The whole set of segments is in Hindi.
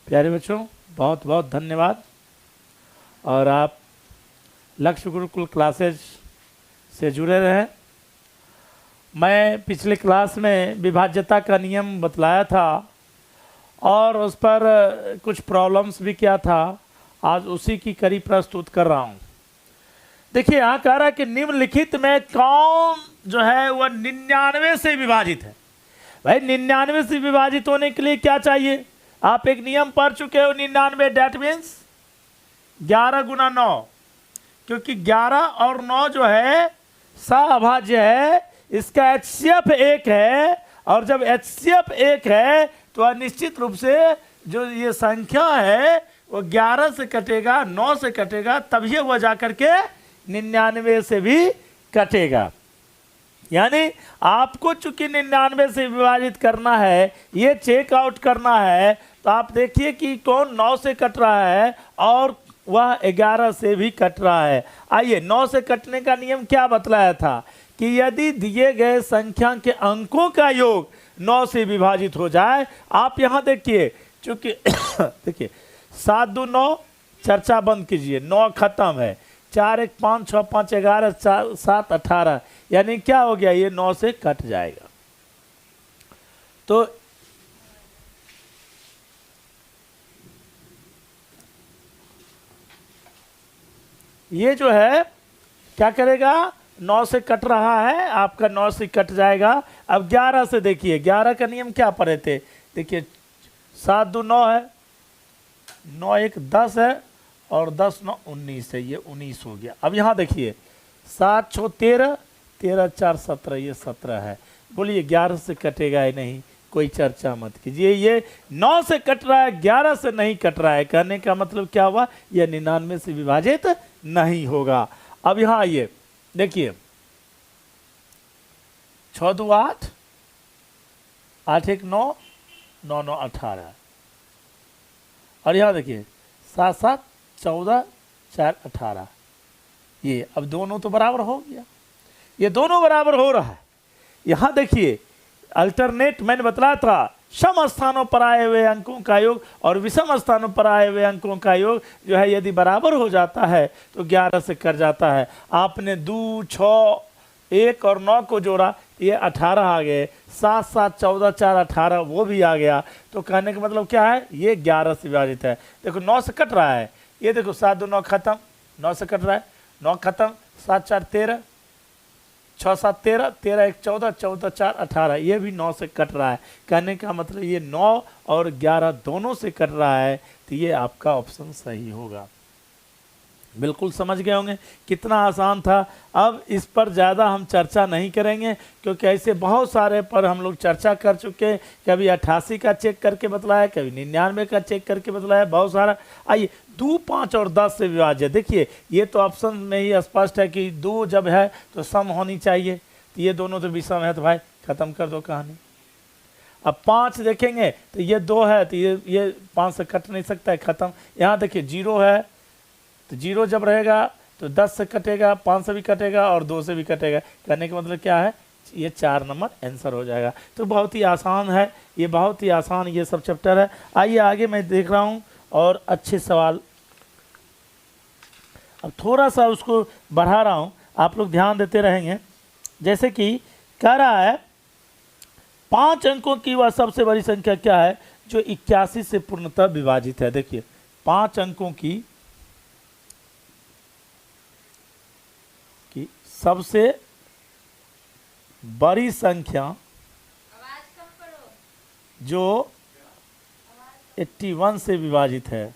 प्यारे बच्चों, बहुत बहुत धन्यवाद। और आप लक्ष्य गुरुकुल क्लासेज से जुड़े रहें। मैं पिछले क्लास में विभाज्यता का नियम बतलाया था और उस पर कुछ प्रॉब्लम्स भी किया था। आज उसी की कड़ी प्रस्तुत कर रहा हूँ। देखिए, यहाँ कह रहा है कि निम्नलिखित में कौन जो है वह 99 से विभाजित है। भाई 99 से विभाजित होने के लिए क्या चाहिए? आप एक नियम पढ़ चुके हो, 99 डेट मीन्स 11 गुना 9, क्योंकि 11 और 9 जो है सअभाज्य है। इसका HCF 1 है और जब HCF 1 है तो निश्चित रूप से जो ये संख्या है वो 11 से कटेगा, 9 से कटेगा, तभी वह जाकर के 99 से भी कटेगा। यानी आपको चूंकि 99 से विभाजित करना है, ये चेक आउट करना है, तो आप देखिए कि कौन 9 से कट रहा है और वह 11 से भी कट रहा है। आइए, 9 से कटने का नियम क्या बतलाया था कि यदि दिए गए संख्या के अंकों का योग 9 से विभाजित हो जाए। आप यहाँ देखिए, चूंकि देखिए 7 2 9, चर्चा बंद कीजिए, 9 खत्म है। 4 1 5 6 5 11 4 7 18, यानी क्या हो गया? ये 9 से कट जाएगा। तो ये जो है क्या करेगा? 9 से कट रहा है, आपका 9 से कट जाएगा। अब 11 से देखिए, 11 का नियम क्या पढ़े थे? देखिए 7 2 9 है, 9 1 10 है और 10 9 19 है, ये 19 हो गया। अब यहाँ देखिए 7 6 13, 13 4 17, ये 17 है। बोलिए 11 से कटेगा ही नहीं, कोई चर्चा मत कीजिए। ये 9 से कट रहा है, 11 से नहीं कट रहा है। कहने का मतलब क्या हुआ? यह 99 से विभाजित नहीं होगा। अब यहाँ आइए, देखिए 6 2 8, 8 1 9, 9 9 18, और यहाँ देखिए 7 7 14, 4 18। ये अब दोनों तो बराबर हो गया, ये दोनों बराबर हो रहा है। यहाँ देखिए अल्टरनेट मैंने बताया था, सम स्थानों पर आए हुए अंकों का योग और विषम स्थानों पर आए हुए अंकों का योग जो है यदि बराबर हो जाता है तो 11 से कट जाता है। आपने 2 6 1 और 9 को जोड़ा, ये 18 आ गए। 7 7 14 4 18, वो भी आ गया। तो कहने का मतलब क्या है? ये 11 से विभाजित है। देखो 9 से कट रहा है, ये देखो 7 2 9 खत्म, 9 से कट रहा है, 9 खत्म, 7 4 13, 6 7 13, 13 1 14, 14 4 18, ये भी 9 से कट रहा है। कहने का मतलब ये 9 और 11 दोनों से कट रहा है, तो ये आपका ऑप्शन सही होगा। बिल्कुल समझ गए होंगे कितना आसान था। अब इस पर ज़्यादा हम चर्चा नहीं करेंगे, क्योंकि ऐसे बहुत सारे पर हम लोग चर्चा कर चुके हैं। कभी 88 का चेक करके बतलाया, कभी 99 का चेक करके बतलाया, बहुत सारा। आइए 2 5 और 10 से विभाज्य। देखिए ये तो ऑप्शन में ही स्पष्ट है कि 2 जब है तो सम होनी चाहिए, तो ये दोनों तो विषम है, तो भाई ख़त्म कर दो कहानी। अब 5 देखेंगे तो ये 2 है, तो ये 5 से कट नहीं सकता है, ख़त्म। यहाँ देखिए 0 है, तो 0 जब रहेगा तो 10 से कटेगा, 5 से भी कटेगा और 2 से भी कटेगा। कहने का मतलब क्या है? ये 4 नंबर आंसर हो जाएगा। तो बहुत ही आसान है, ये बहुत ही आसान ये सब चैप्टर है। आइए आगे मैं देख रहा हूँ और अच्छे सवाल, अब थोड़ा सा उसको बढ़ा रहा हूँ, आप लोग ध्यान देते रहेंगे। जैसे कि कह रहा है 5 अंकों की वह सबसे बड़ी संख्या क्या है जो 81 से पूर्णतः विभाजित है? देखिए 5 अंकों की सबसे बड़ी संख्या जो 81 से विभाजित है।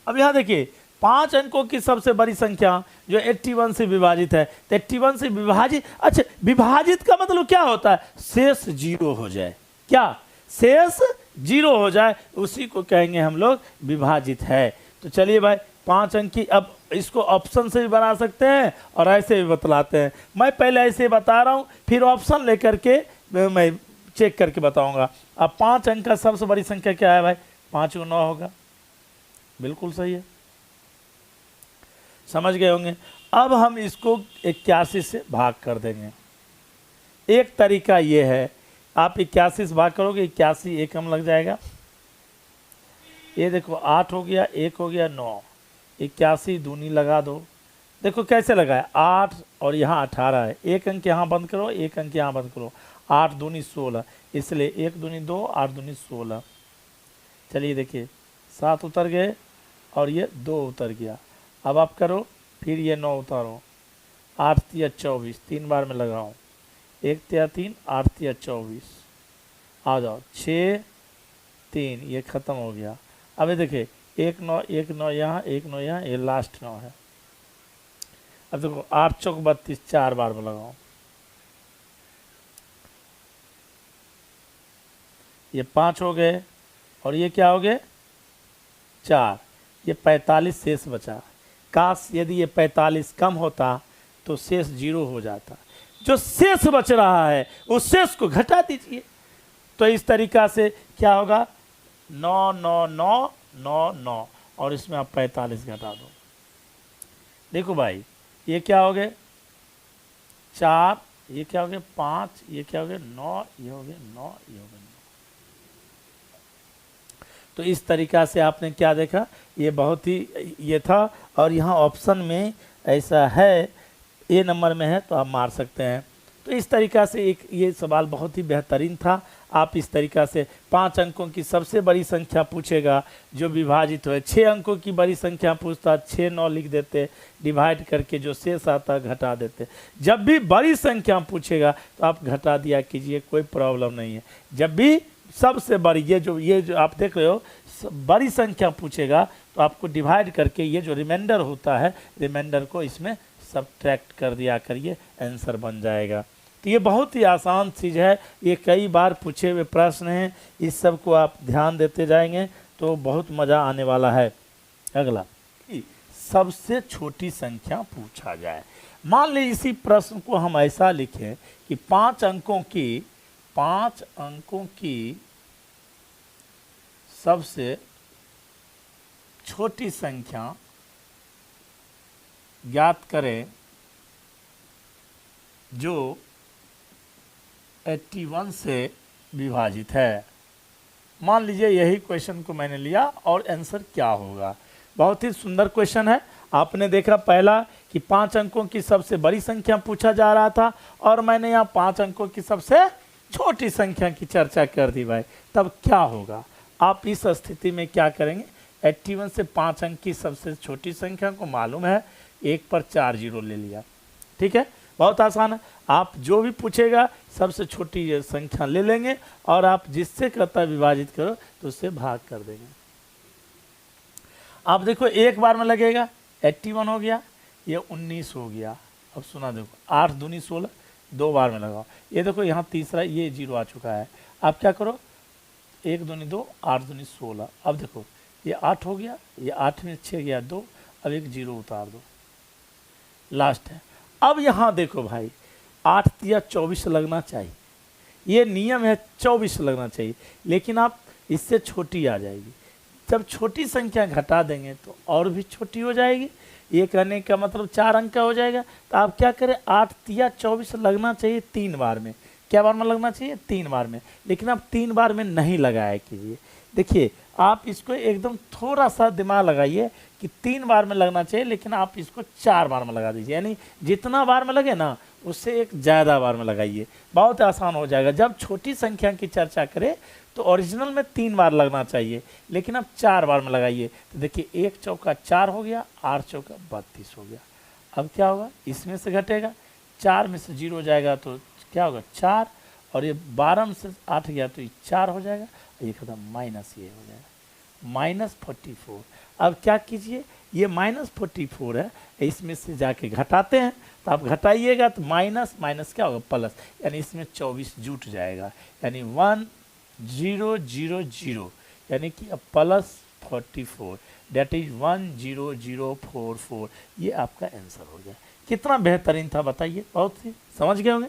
अब यहां देखिए 5 अंकों की सबसे बड़ी संख्या जो 81 से विभाजित है, तो 81 से विभाजित, अच्छा विभाजित का मतलब क्या होता है? शेष 0 हो जाए। क्या? शेष 0 हो जाए, उसी को कहेंगे हम लोग विभाजित है। तो चलिए भाई 5 अंक की, अब इसको ऑप्शन से भी बना सकते हैं और ऐसे भी बतलाते हैं। मैं पहले ऐसे बता रहा हूँ, फिर ऑप्शन लेकर के मैं चेक करके बताऊंगा। अब 5 अंक का सबसे बड़ी संख्या क्या है भाई? 5 को 9 होगा, बिल्कुल सही है, समझ गए होंगे। अब हम इसको 81 से भाग कर देंगे। एक तरीका ये है आप 81 से भाग करोगे 81 एक कम लग जाएगा। ये देखो 8 हो गया, 1 हो गया 9, 81 दूनी लगा दो। देखो कैसे लगाए, 8 और यहाँ 18 है, एक अंक यहाँ बंद करो, एक अंक यहाँ बंद करो, 8 दूनी 16, इसलिए 1 दूनी 2, 8 दूनी 16। चलिए देखिए 7 उतर गए और ये 2 उतर गया। अब आप करो, फिर ये 9 उतारो, 8 तिया 24, 3 बार में लगाओ, 1 तिया 3, 8 तिया 24, आ जाओ 6 3, ये ख़त्म हो गया। अब ये देखिए 1 9, 1 9 यहाँ, 1 9 यहाँ, ये लास्ट 9 है। अब देखो 8 चौक 32, 4 बार में लगाओ, ये 5 हो गए और ये क्या हो गए 4, ये 45 शेष बचा। काश यदि ये 45 कम होता तो शेष 0 हो जाता। जो शेष बच रहा है उस शेष को घटा दीजिए। तो इस तरीका से क्या होगा 9 9 9 9 9 और इसमें आप 45 घटा दो। देखो भाई ये क्या हो गए 4, ये क्या हो गया 5, ये क्या हो गया 9, ये हो गया 9, ये हो गया 9। तो इस तरीका से आपने क्या देखा, ये बहुत ही ये था। और यहाँ ऑप्शन में ऐसा है, ए नंबर में है तो आप मार सकते हैं। तो इस तरीका से एक ये सवाल बहुत ही बेहतरीन था। आप इस तरीका से 5 अंकों की सबसे बड़ी संख्या पूछेगा जो विभाजित हो, 6 अंकों की बड़ी संख्या पूछता 6 9 लिख देते, डिवाइड करके जो शेष आता घटा देते। जब भी बड़ी संख्या पूछेगा तो आप घटा दिया कीजिए, कोई प्रॉब्लम नहीं है। जब भी सबसे बड़ी ये जो आप देख रहे हो बड़ी संख्या पूछेगा तो आपको डिवाइड करके ये जो रिमाइंडर होता है, रिमाइंडर को इसमें सब्ट्रैक्ट कर दिया करिए, आंसर बन जाएगा। तो ये बहुत ही आसान चीज़ है, ये कई बार पूछे हुए प्रश्न हैं, इस सब को आप ध्यान देते जाएंगे तो बहुत मज़ा आने वाला है। अगला सबसे छोटी संख्या पूछा जाए। मान लीजिए इसी प्रश्न को हम ऐसा लिखें कि 5 अंकों की सबसे छोटी संख्या ज्ञात करें जो 81 से विभाजित है। मान लीजिए यही क्वेश्चन को मैंने लिया और आंसर क्या होगा। बहुत ही सुंदर क्वेश्चन है। आपने देखा पहला कि 5 अंकों की सबसे बड़ी संख्या पूछा जा रहा था और मैंने यहाँ 5 अंकों की सबसे छोटी संख्या की चर्चा कर दी भाई। तब क्या होगा, आप इस स्थिति में क्या करेंगे, 81 से 5 अंक की सबसे छोटी संख्या को मालूम है, 1 पर 4 जीरो ले लिया। ठीक है, बहुत आसान है। आप जो भी पूछेगा सबसे छोटी संख्या ले लेंगे और आप जिससे कहता है विभाजित करो तो उससे भाग कर देंगे। आप देखो एक बार में लगेगा, 81 हो गया, ये 19 हो गया। अब सुना देखो 8 दूनी 16, 2 बार में लगाओ। ये देखो यहाँ तीसरा ये 0 आ चुका है। आप क्या करो, 1 दूनी 2, 8 दूनी 16। अब देखो ये 8 हो गया, ये 8 में 6 गया 2, अब एक 0 उतार दो, लास्ट है। अब यहाँ देखो भाई 8 तिया 24 लगना चाहिए, ये नियम है 24 लगना चाहिए, लेकिन आप इससे छोटी आ जाएगी। जब छोटी संख्या घटा देंगे तो और भी छोटी हो जाएगी। ये कहने का मतलब 4 अंक का हो जाएगा। तो आप क्या करें, 8 तिया 24 लगना चाहिए 3 बार में। क्या बार में लगना चाहिए, 3 बार में। लेकिन आप 3 बार में नहीं लगाया कीजिए। देखिए आप इसको एकदम थोड़ा सा दिमाग लगाइए कि 3 बार में लगना चाहिए, लेकिन आप इसको 4 बार में लगा दीजिए। यानी जितना बार में लगे ना उससे एक ज़्यादा बार में लगाइए, बहुत आसान हो जाएगा। जब छोटी संख्या की चर्चा करें तो ओरिजिनल में 3 बार लगना चाहिए, लेकिन आप 4 बार में लगाइए। तो देखिए 1 चौका 4 हो गया, 8 चौका 32 हो गया। अब क्या होगा, इसमें से घटेगा, 4 में से 0 जाएगा तो क्या होगा 4, और ये 12 में से 8 गया तो ये 4 हो जाएगा, ये खत्म, माइनस ये हो जाएगा -44। अब क्या कीजिए, ये -44 है, इसमें से जाके घटाते हैं। तो आप घटाइएगा तो माइनस माइनस क्या होगा प्लस, यानी इसमें 24 जुट जाएगा, यानी 1000, यानी कि अब +44, डेट इज 10044। ये आपका आंसर हो गया। कितना बेहतरीन था बताइए, बहुत ही समझ गए होंगे।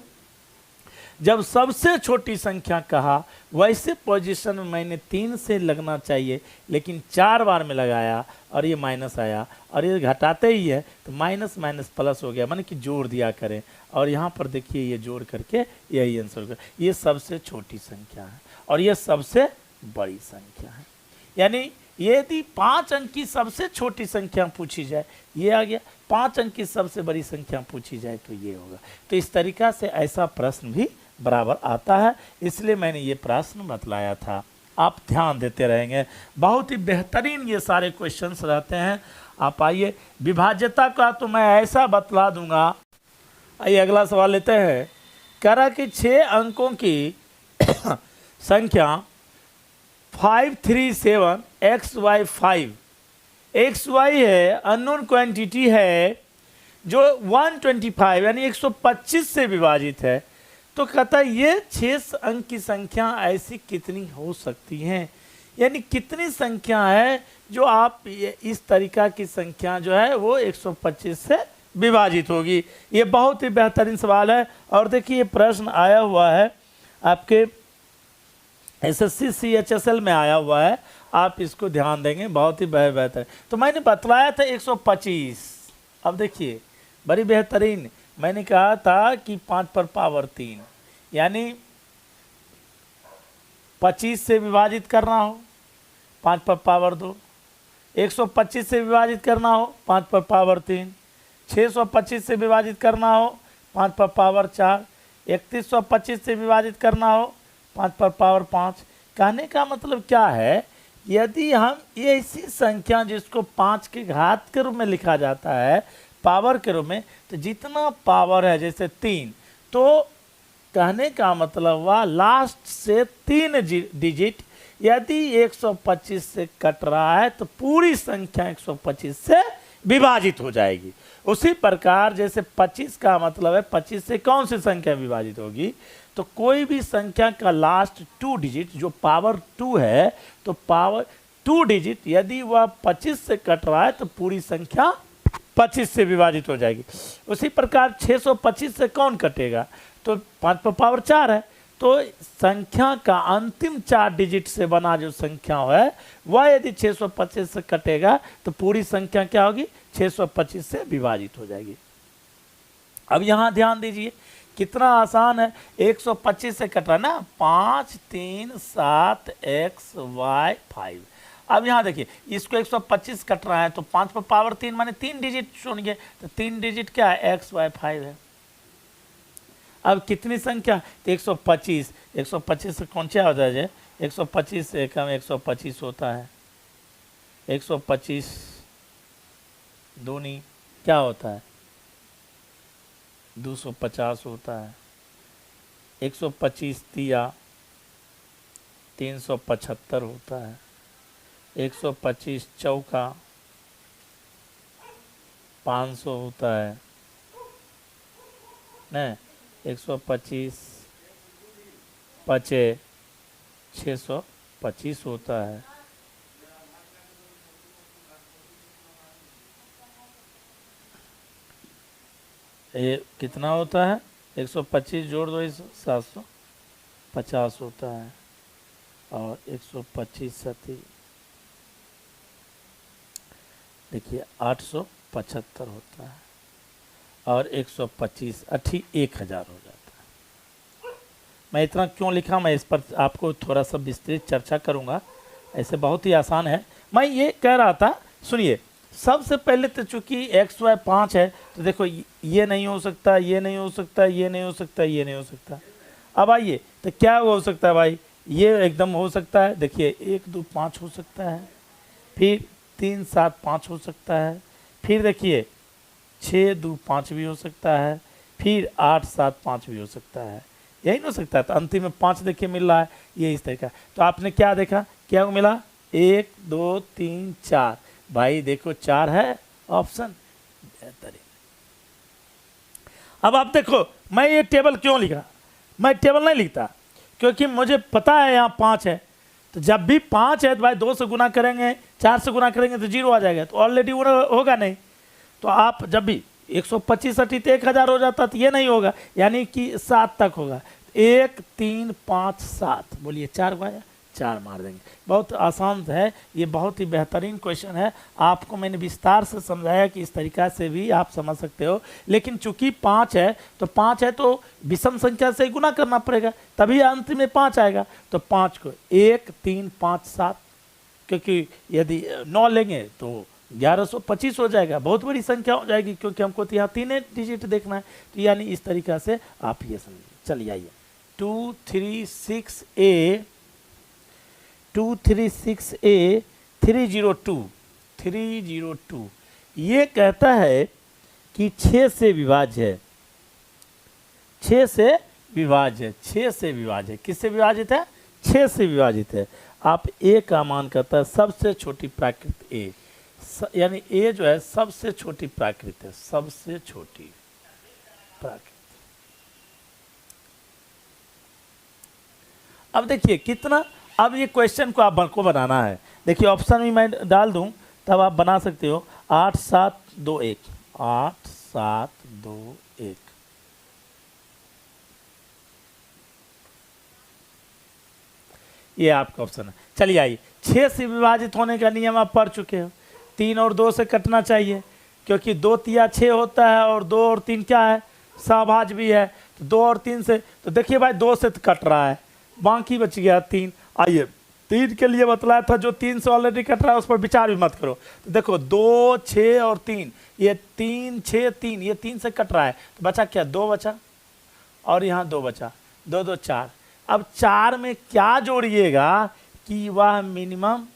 जब सबसे छोटी संख्या कहा वैसे पोजीशन में मैंने 3 से लगना चाहिए, लेकिन 4 बार में लगाया और ये माइनस आया, और ये घटाते ही है तो माइनस माइनस प्लस हो गया, माने कि जोड़ दिया करें। और यहाँ पर देखिए ये जोड़ करके यही आंसर होगा। ये सबसे छोटी संख्या है और ये सबसे बड़ी संख्या है। यानी यदि 5 अंक की सबसे छोटी संख्या पूछी जाए ये आ गया, 5 अंक की सबसे बड़ी संख्या पूछी जाए तो ये होगा। तो इस तरीका से ऐसा प्रश्न भी बराबर आता है, इसलिए मैंने ये प्रश्न बतलाया था। आप ध्यान देते रहेंगे, बहुत ही बेहतरीन ये सारे क्वेश्चंस रहते हैं। आप आइए, विभाज्यता का तो मैं ऐसा बतला दूंगा। आइए अगला सवाल लेते हैं। कह रहा कि 6 अंकों की संख्या 537 XY5 XY है, अननोन क्वांटिटी है जो 125 यानी 125 से विभाजित है। तो कहता है ये 6 अंक की संख्या ऐसी कितनी हो सकती हैं, यानी कितनी संख्या है जो आप इस तरीका की संख्या जो है वो 125 से विभाजित होगी। ये बहुत ही बेहतरीन सवाल है। और देखिए ये प्रश्न आया हुआ है आपके SSC CHSL में आया हुआ है, आप इसको ध्यान देंगे, बहुत ही बेहतर। तो मैंने बतलाया था 125। अब देखिए बड़ी बेहतरीन, मैंने कहा था कि 5 पर पावर 3 यानी 25 से विभाजित करना हो 5 पर पावर 2, 125 से विभाजित करना हो 5 पर पावर 3, 625 से विभाजित करना हो 5 पर पावर 4, 3125 से विभाजित करना हो 5 पर पावर 5। कहने का मतलब क्या है, यदि हम ये ऐसी संख्या जिसको 5 के घात के रूप में लिखा जाता है पावर के रूप में, तो जितना पावर है जैसे 3, तो कहने का मतलब हुआ लास्ट से 3 डिजिट यदि 125 से कट रहा है तो पूरी संख्या 125 से विभाजित हो जाएगी। उसी प्रकार जैसे 25 का मतलब है 25 से कौन सी संख्या विभाजित होगी, तो कोई भी संख्या का लास्ट 2 डिजिट जो पावर 2 है, तो पावर 2 डिजिट यदि वह 25 से कट रहा है तो पूरी संख्या 25 से विभाजित हो जाएगी। उसी प्रकार 625 से कौन कटेगा, तो 5 पर पावर 4 है, तो संख्या का अंतिम 4 डिजिट से बना जो संख्या है वह यदि 625 से कटेगा तो पूरी संख्या क्या होगी, 625 से विभाजित हो जाएगी। अब यहाँ ध्यान दीजिए कितना आसान है, 125 से कट रहा है ना, 5 3 7 XY5। अब यहाँ देखिए इसको 125 कट रहा है तो 5 पर पावर 3 माने 3 डिजिट चुनिए, तो 3 डिजिट क्या है, XY5 है। अब कितनी संख्या, तो 125, 125 से कौन सा हो जाए, 125 से कम 125 होता है, 125 दूनी क्या होता है, 250 होता है, 125 तिया 375 होता है, 125 चौका 500 होता है, न 125 पचे 625 होता है। ये कितना होता है, 125 जोड़ दो 750 होता है, और 125 सती देखिए 875 होता है, और 125 अठी 1000 हो जाता है। मैं इतना क्यों लिखा, मैं इस पर आपको थोड़ा सा विस्तृत चर्चा करूंगा, ऐसे बहुत ही आसान है। मैं ये कह रहा था, सुनिए, सबसे पहले तो चूंकि XY 5 है तो देखो ये नहीं हो सकता, ये नहीं हो सकता, ये नहीं हो सकता, ये नहीं हो सकता। अब आइए तो क्या हो सकता है भाई, ये एकदम हो सकता है, देखिए 1 2 5 हो सकता है, फिर 3 7 5 हो सकता है, फिर देखिए 6 2 5 भी हो सकता है, फिर 8 7 5 भी हो सकता है, यही नहीं हो सकता है। तो अंतिम में 5 देखिए मिल रहा है, ये इस तरीका। तो आपने क्या देखा, क्या मिला, 1 2 3 4, भाई देखो 4 है ऑप्शन, बेहतरीन। अब आप देखो मैं ये टेबल क्यों लिखा, मैं टेबल नहीं लिखता क्योंकि मुझे पता है यहाँ 5 है, तो जब भी 5 है तो भाई 2 से गुना करेंगे, 4 से गुना करेंगे तो 0 आ जाएगा, तो ऑलरेडी होगा नहीं। तो आप जब भी 125 अठी तो 1000 हो जाता, तो ये नहीं होगा, यानी कि 7 तक होगा। 1 3 5 7, बोलिए 4 को आया, 4 मार देंगे। बहुत आसान है, ये बहुत ही बेहतरीन क्वेश्चन है। आपको मैंने विस्तार से समझाया कि इस तरीका से भी आप समझ सकते हो, लेकिन चूंकि 5 है तो 5 है तो विषम संख्या से गुना करना पड़ेगा, तभी अंत में 5 आएगा। तो 5 को 1 3 5 7, क्योंकि यदि 9 लेंगे तो 1125 हो जाएगा, बहुत बड़ी संख्या हो जाएगी, क्योंकि हमको तो यहाँ 3 डिजिट देखना है। तो यानी इस तरीका से आप ये समझिए। चलिए आइए 236A 302 ये कहता है कि 6 से विभाज्य है, 6 से विभाज्य है, 6 से विभाज्य है। किससे विभाजित है? 6 से विभाजित है। आप ए का मान करता है सबसे छोटी प्राकृत ए, यानी ए जो है सबसे छोटी प्राकृत है, सबसे छोटी प्राकृत। अब देखिए कितना, अब ये क्वेश्चन को आपको बनाना है। देखिए ऑप्शन भी मैं डाल दूं तब आप बना सकते हो। 8 7 2 1, 8 7 2 1, ये आपका ऑप्शन है। चलिए आइए, 6 से विभाजित होने का नियम आप पढ़ चुके हो। 3 और 2 से कटना चाहिए, क्योंकि 2 तिया 6 होता है और 2 और 3 क्या है? सहभाज्य भी है। तो 2 और 3 से, तो देखिए भाई 2 से तो कट रहा है, बाकी बच गया 3। आइए 3 के लिए बतलाया था, जो 3 से ऑलरेडी कट रहा है उस पर विचार भी मत करो। तो देखो 2 6 और 3, ये 3 6 3, ये 3 से कट रहा है, तो बचा क्या? 2 बचा, और यहाँ 2 बचा, 2 2 4। अब 4 में क्या जोड़िएगा कि वह मिनिमम,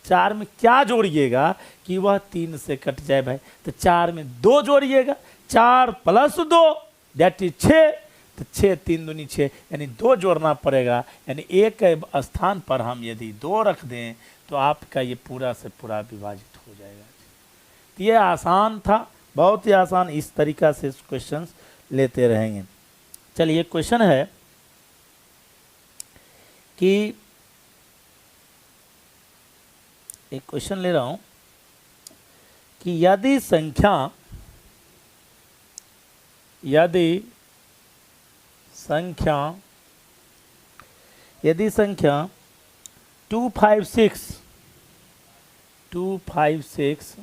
4 में क्या जोड़िएगा कि वह 3 से कट जाए भाई? तो 4 में 2 जोड़िएगा, 4 + 2 दैट इज 6। तो 6 3 दूनी 6, यानी 2 जोड़ना पड़ेगा। यानी एक के स्थान पर हम यदि 2 रख दें तो आपका ये पूरा से पूरा विभाजित हो जाएगा। तो ये आसान था, बहुत ही आसान। इस तरीका से क्वेश्चंस लेते रहेंगे। चलिए क्वेश्चन है कि एक क्वेश्चन ले रहा हूं कि यदि संख्या 256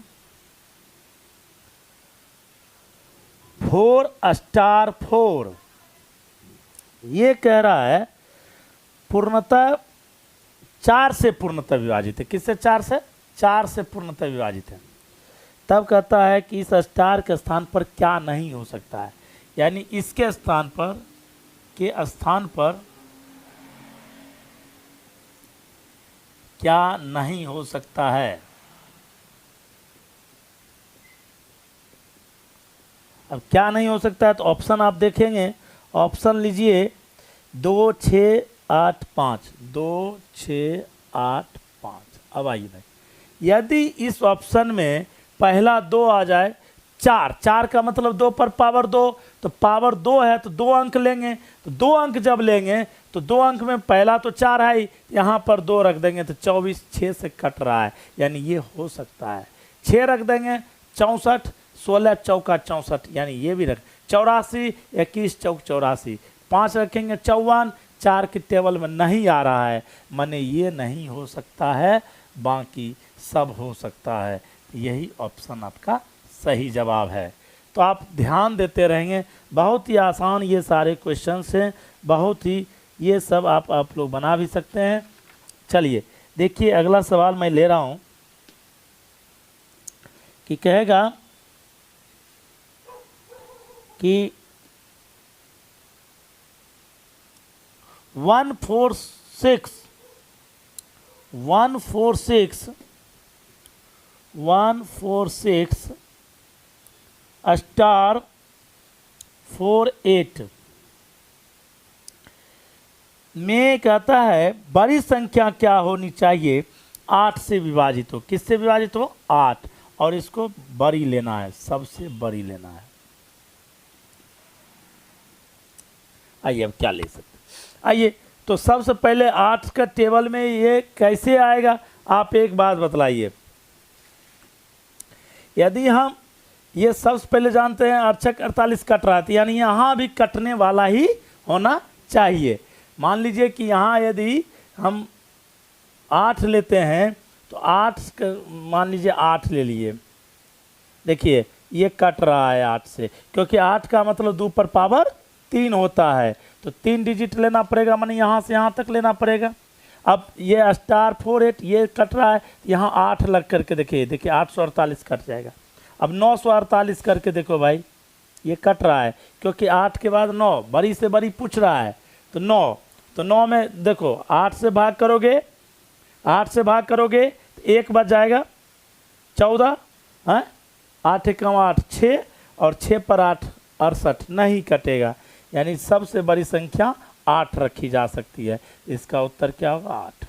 4 4, ये कह रहा है पूर्णतः 4 से पूर्णतः विभाजित है। किससे? 4 से? 4 से पूर्णतः विभाजित है। तब कहता है कि इस स्टार के स्थान पर क्या नहीं हो सकता है, यानी इसके स्थान पर क्या नहीं हो सकता है। अब क्या नहीं हो सकता है तो ऑप्शन आप देखेंगे। ऑप्शन लीजिए 2 6 8 5, 2 6 8 5। अब आइए भाई, यदि इस ऑप्शन में पहला 2 आ जाए, 4 का मतलब 2 पर पावर 2, तो पावर 2 है तो 2 अंक लेंगे। तो 2 अंक जब लेंगे तो 2 अंक में पहला तो 4 है ही, यहाँ पर 2 रख देंगे तो 24, 6 से कट रहा है, यानी ये हो सकता है। 6 रख देंगे 64, 16 चौका 64, यानी ये भी रख 84, 21 चौक 84, 5 रखेंगे 54, 4 की टेबल में नहीं आ रहा है, माने ये नहीं हो सकता है, बाकी सब हो सकता है। यही ऑप्शन आपका सही जवाब है। तो आप ध्यान देते रहेंगे, बहुत ही आसान ये सारे क्वेश्चंस हैं, बहुत ही, ये सब आप लोग बना भी सकते हैं। चलिए देखिए अगला सवाल मैं ले रहा हूं कि कहेगा कि 146 स्टार 48 में कहता है बड़ी संख्या क्या होनी चाहिए 8 से विभाजित हो। किससे विभाजित हो? 8, और इसको बड़ी लेना है, सबसे बड़ी लेना है। आइए अब क्या ले सकते, आइए तो सबसे पहले 8 का टेबल में ये कैसे आएगा, आप एक बात बतलाइए। यदि हम ये सबसे पहले जानते हैं अक्षक 48 कट रहा था, यानी यहाँ भी कटने वाला ही होना चाहिए। मान लीजिए कि यहाँ यदि हम 8 लेते हैं तो 8 मान लीजिए 8 ले लिए, देखिए ये कट रहा है 8 से, क्योंकि 8 का मतलब 2 पर पावर 3 होता है, तो 3 डिजिट लेना पड़ेगा, माने यहाँ से यहाँ तक लेना पड़ेगा। अब ये स्टार 48 ये कट रहा है, यहाँ 8 लग करके देखिए 848 कट जाएगा। अब 948 करके देखो भाई, ये कट रहा है क्योंकि 8 के बाद 9 बड़ी से बड़ी पूछ रहा है, तो 9, तो 9 में देखो 8 से भाग करोगे, 8 से भाग करोगे तो 1 बच जाएगा 14, है 8 एकम 8 6, और 6 पर 8 68 नहीं कटेगा, यानी सबसे बड़ी संख्या 8 रखी जा सकती है। इसका उत्तर क्या होगा 8।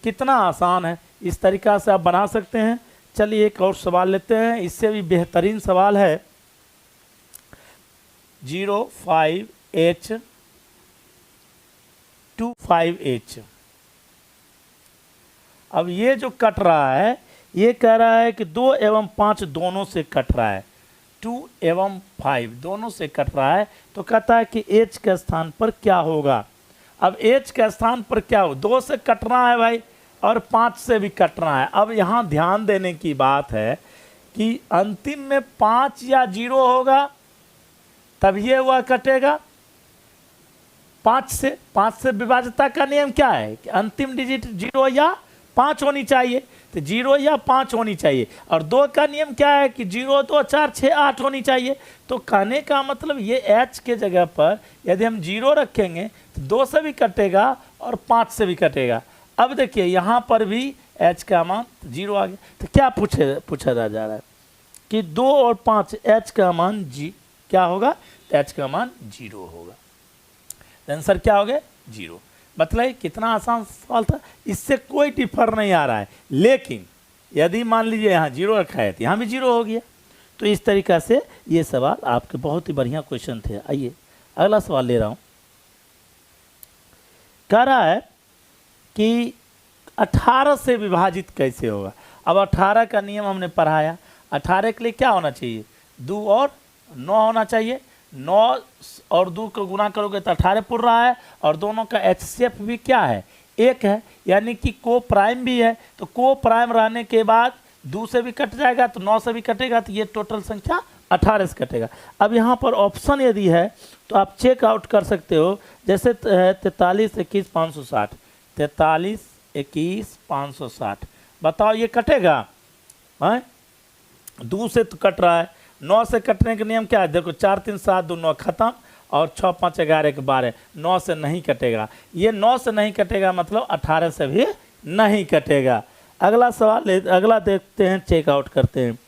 कितना आसान है, इस तरीक़ा से आप बना सकते हैं। चलिए एक और सवाल लेते हैं, इससे भी बेहतरीन सवाल है 05H25H। अब ये जो कट रहा है ये कह रहा है कि 2 एवं 5 दोनों से कट रहा है, 2 एवं 5 दोनों से कट रहा है, तो कहता है कि H के स्थान पर क्या होगा। अब H के स्थान पर क्या हो, 2 से कटना है भाई और 5 से भी कटना है। अब यहाँ ध्यान देने की बात है कि अंतिम में 5 या 0 होगा तब ये वह कटेगा 5 से विभाज्यता का नियम क्या है कि अंतिम डिजिट 0 या 5 होनी चाहिए, तो 0 या 5 होनी चाहिए। और 2 का नियम क्या है कि 0 2 4 6 8 होनी चाहिए। तो कहने का मतलब ये H के जगह पर यदि हम 0 रखेंगे तो 2 से भी कटेगा और 5 से भी कटेगा। अब देखिए यहाँ पर भी H का मान 0 आ गया, तो क्या पूछा जा रहा है कि 2 और 5 H का मान क्या होगा, तो H का मान 0 होगा। आंसर क्या हो गया 0। मतलब कितना आसान सवाल था, इससे कोई डिफर नहीं आ रहा है। लेकिन यदि मान लीजिए यहाँ 0 रखा है तो यहाँ भी 0 हो गया। तो इस तरीक़ा से ये सवाल आपके बहुत ही बढ़िया क्वेश्चन थे। आइए अगला सवाल ले रहा हूँ। कह रहा है कि 18 से विभाजित कैसे होगा। अब 18 का नियम हमने पढ़ाया, 18 के लिए क्या होना चाहिए, 2 और 9 होना चाहिए। 9 और 2 को गुना करोगे तो 18 पुर रहा है, और दोनों का HCF भी क्या है 1 है, यानी कि को प्राइम भी है। तो को प्राइम रहने के बाद 2 से भी कट जाएगा तो 9 से भी कटेगा, तो ये टोटल संख्या 18 से कटेगा। अब यहाँ पर ऑप्शन यदि है तो आप चेक आउट कर सकते हो, जैसे 43 21 560, 43 21 560, बताओ ये कटेगा, है 2 से तो कट रहा है, 9 से कटने का नियम क्या है, देखो 4 3 7 2 9 खत्म, और 6 5 11 के 12, 9 से नहीं कटेगा। ये 9 से नहीं कटेगा मतलब 18 से भी नहीं कटेगा। अगला सवाल अगला देखते हैं, चेकआउट करते हैं।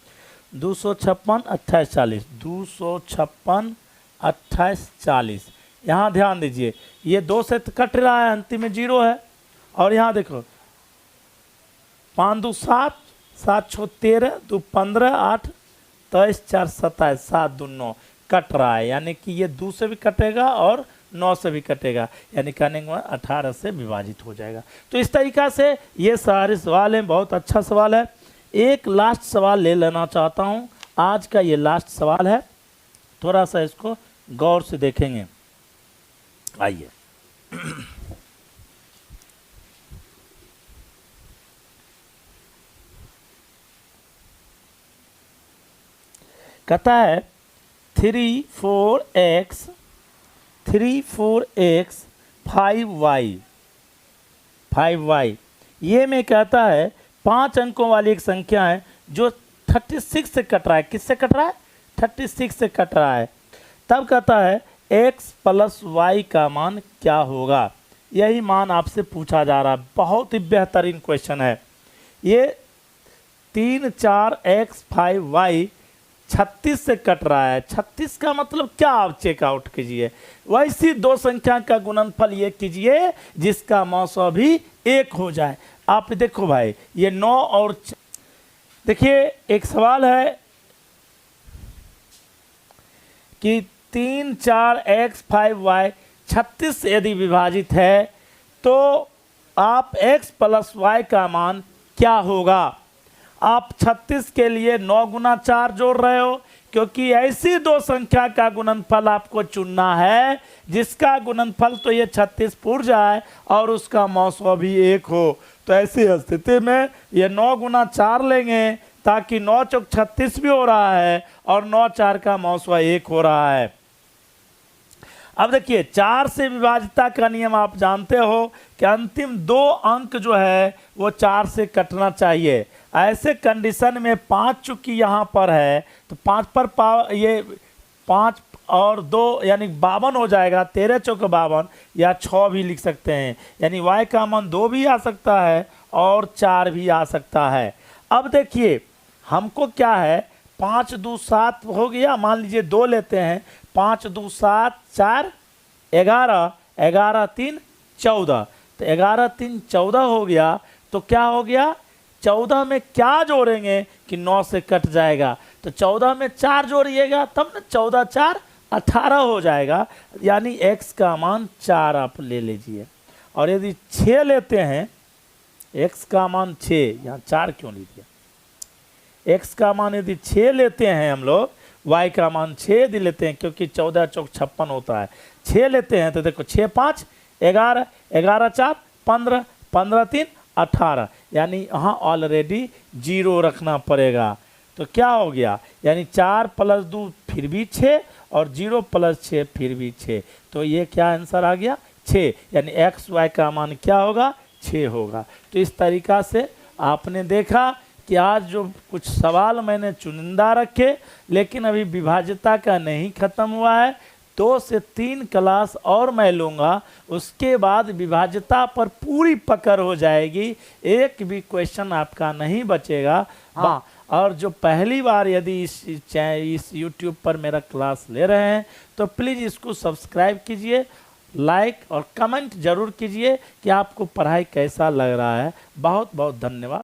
256 28 40, 256 28 40। यहाँ ध्यान दीजिए ये 2 से तो कट रहा है, अंतिम में 0 है। और यहाँ देखो 5 2 7, 7 6 13, 2 15, 8 23 4 27, 7 2 9 कट रहा है, यानी कि ये 2 से भी कटेगा और 9 से भी कटेगा, यानी कहने का 18 से विभाजित हो जाएगा। तो इस तरीक़ा से ये सारे सवाल हैं, बहुत अच्छा सवाल है। एक लास्ट सवाल ले लेना चाहता हूँ, आज का ये लास्ट सवाल है, थोड़ा सा इसको गौर से देखेंगे। आइए कहता है 3 4x 5y, ये में कहता है 5 अंकों वाली एक संख्या है जो 36 से कट रहा है। किससे कट रहा है, 36 से कट रहा है। तब कहता है x प्लस y का मान क्या होगा। यही मान आपसे पूछा जा रहा है, बहुत ही बेहतरीन क्वेश्चन है ये। 3 4 x 5y 36 से कट रहा है। 36 का मतलब क्या, आप चेकआउट कीजिए। वैसी दो संख्या का गुणनफल ये कीजिए जिसका मौसा भी 1 हो जाए। आप देखो भाई ये 9 और देखिए एक सवाल है कि 3 4 x 5y 36 से यदि विभाजित है तो आप x प्लस y का मान क्या होगा। आप 36 के लिए 9 गुना 4 जोड़ रहे हो क्योंकि ऐसी दो संख्या का गुणनफल आपको चुनना है जिसका गुणनफल तो ये 36 पूर जाए और उसका मौसवा भी 1 हो। तो ऐसी स्थिति में ये 9 गुना 4 लेंगे ताकि 9 चौक 36 भी हो रहा है और 9 4 का मौसवा 1 हो रहा है। अब देखिए 4 से विभाज्यता का नियम आप जानते हो कि अंतिम 2 अंक जो है वो 4 से कटना चाहिए। ऐसे कंडीशन में 5 चूंकि यहाँ पर है तो 5 पर ये 5 और 2 यानी 52 हो जाएगा। 13 चौक 52 या 6 भी लिख सकते हैं, यानी y का मान 2 भी आ सकता है और 4 भी आ सकता है। अब देखिए हमको क्या है, 5 2 7 हो गया, मान लीजिए 2 लेते हैं, 5 2 7 4 11 11 3 14, तो 11 3 14 हो गया। तो क्या हो गया, 14 में क्या जोड़ेंगे कि 9 से कट जाएगा, तो 14 में 4 जोड़िएगा तब ना 14 4 18 हो जाएगा, यानी x का मान 4 आप ले लीजिए। और यदि 6 लेते हैं, x का मान 6, यहाँ 4 क्यों लीजिए, x का मान यदि 6 लेते हैं हम लोग, y का मान 6 यदि लेते हैं क्योंकि 14 चौक 56 होता है, 6 लेते हैं तो देखो 6 5 11 11 4 15 15 3 18, यानी यहाँ ऑलरेडी 0 रखना पड़ेगा। तो क्या हो गया, यानी 4 + 2 फिर भी 6 और 0 + 6 फिर भी 6, तो ये क्या आंसर आ गया 6, यानी x y का मान क्या होगा 6 होगा। तो इस तरीका से आपने देखा कि आज जो कुछ सवाल मैंने चुनिंदा रखे, लेकिन अभी विभाज्यता का नहीं ख़त्म हुआ है। 2 से 3 क्लास और मैं लूँगा, उसके बाद विभाज्यता पर पूरी पकड़ हो जाएगी, एक भी क्वेश्चन आपका नहीं बचेगा। हाँ, और जो पहली बार यदि इस YouTube पर मेरा क्लास ले रहे हैं तो प्लीज़ इसको सब्सक्राइब कीजिए, लाइक और कमेंट ज़रूर कीजिए कि आपको पढ़ाई कैसा लग रहा है। बहुत बहुत धन्यवाद।